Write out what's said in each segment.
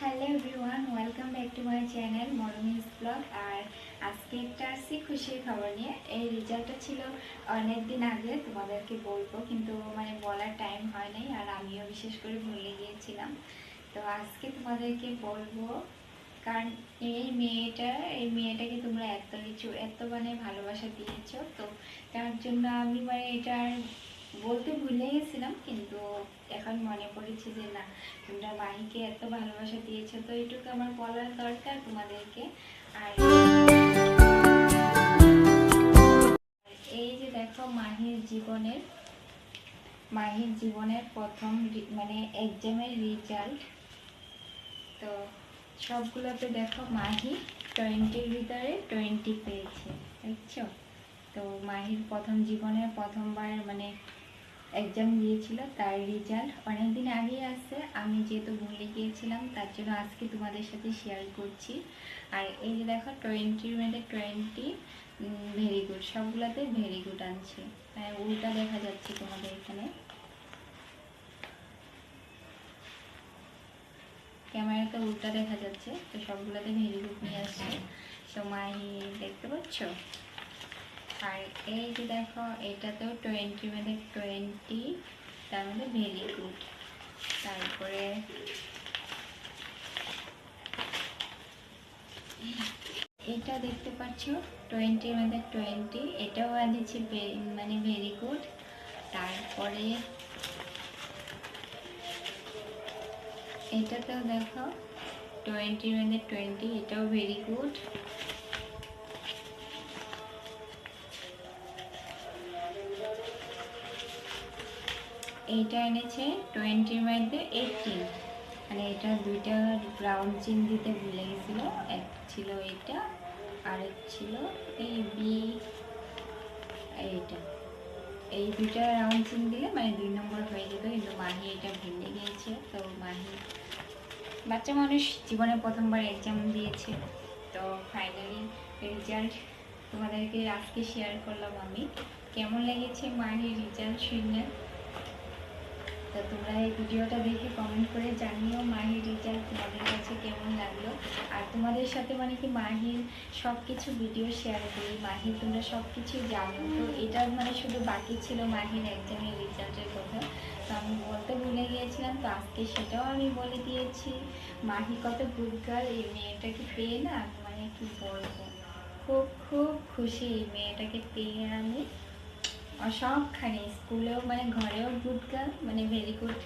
Hello everyone, welcome back to my channel মরমিস blog. আর আজকে একটা আসছি খুশির খবর নিয়ে। এই রেজাল্টটা ছিল অনেক দিন আগে, তোমাদেরকে বলবো কিন্তু বলার টাইম হয় নাই, আর আমিও বিশেষ করে ভুলে গিয়েছিলাম। তো আজকে তোমাদেরকে বলবো, কারণ এই মেয়েটাকে তোমরা এত কিছু এত ভালোবাসা দিয়েছো, তো তার জন্য আমি এটা বলতে ভুলে গেছিলাম, কিন্তু এখন মনে পড়েছে যে না, তোমরা মাহিকে এত ভালোবাসা দিয়েছো, তো এইটুকু আমার বলার দরকার তোমাদেরকে। আর এই যে দেখো, মাহির জীবনের প্রথম এক্সামের রেজাল্ট। তো সবগুলোতে দেখো মাহি 20-র ভিতরে 20 পেয়েছে, বুঝছো? তো মাহির জীবনের প্রথমবার এক্সাম দিয়েছিল, তার রেজাল্ট অনেকদিন আগেই আসছে। আমি যেহেতু ভুলে গিয়েছিলাম, তার জন্য আজকে তোমাদের সাথে শেয়ার করছি। আর এই যে দেখো, 20-র মধ্যে 20 ভেরি গুড, সবগুলোতে ভেরি গুড আনছে। উল্টা দেখা যাচ্ছে তোমাদের এখানে, ক্যামেরাতে উল্টা দেখা যাচ্ছে, তো সবগুলোতে ভেরি গুড নিয়ে আসছে। তো মাহি দেখতে পাচ্ছ। আর এই যে দেখো, এটাতেও 20-র মধ্যে 20, তার মধ্যে ভেরি গুড। তারপরে এটা দেখতে পাচ্ছ, 20-র মধ্যে 20, এটাও আনছি ভেরি গুড। তারপরে এটাতেও দেখো, 20-র মধ্যে 20, এটাও ভেরি গুড। এইটা এনেছে 20-র মধ্যে 18, এটা দুইটা রাউন্ড চিন দিতে ভুলে গেছিল। এক ছিল এটা, আরেক ছিল এই বি। এইটা, এই দুইটা রাউন্ড চিন দিলে 2 নম্বর হয়ে যেত, কিন্তু মাহি এটা ভেঙে গিয়েছে। তো মাহি বাচ্চা মানুষ, জীবনে প্রথমবার এক্সাম দিয়েছে। তো ফাইনালি রেজাল্ট তোমাদেরকে আজকে শেয়ার করলাম আমি। কেমন লেগেছে মাহির রেজাল্ট শুনে? তো তোমরা এই ভিডিওটা দেখে কমেন্ট করে জানিও মাহির রেজাল্ট তোমাদের কাছে কেমন লাগলো। আর তোমাদের সাথে কি মাহির সব কিছু ভিডিও শেয়ার করি, মাহির তোমরা সব কিছু জানো। তো এটা শুধু বাকি ছিল মাহির এক্সামের রেজাল্টের কথা, তো আমি বলতে ভুলে গিয়েছিলাম। তো আজকে সেটাও আমি বলে দিয়েছি। মাহি কত গুড গার্ল, এই মেয়েটাকে পেয়ে না কি বলবো, খুব খুব খুশি এই মেয়েটাকে পেয়ে আমি। আর সবখানে, স্কুলেও ঘরেও গুড গার্ল, ভেরি গুড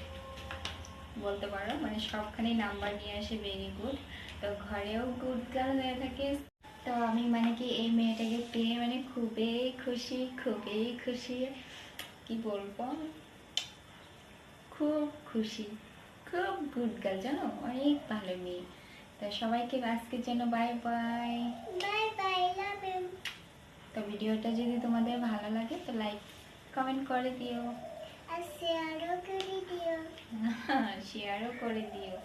বলতে পারো, সবখানে নাম্বার নিয়ে আসে ভেরি গুড। তো ঘরেও গুড গার্ল হয়ে থাকে। তো আমি কি এই মেয়েটাকে পেয়ে খুবই খুশি, খুবই খুশি, কি বলবো, খুব খুশি, খুব গুড গার্ল, জানো, অনেক ভালো মেয়ে। তো সবাইকে আজকের জন্য bye bye, bye bye, love you. তো ভিডিওটা যদি তোমাদের ভালো লাগে তো লাইক কমেন্ট করে দিও, আর শেয়ারও করে দিও। শেয়ারও করে দিও।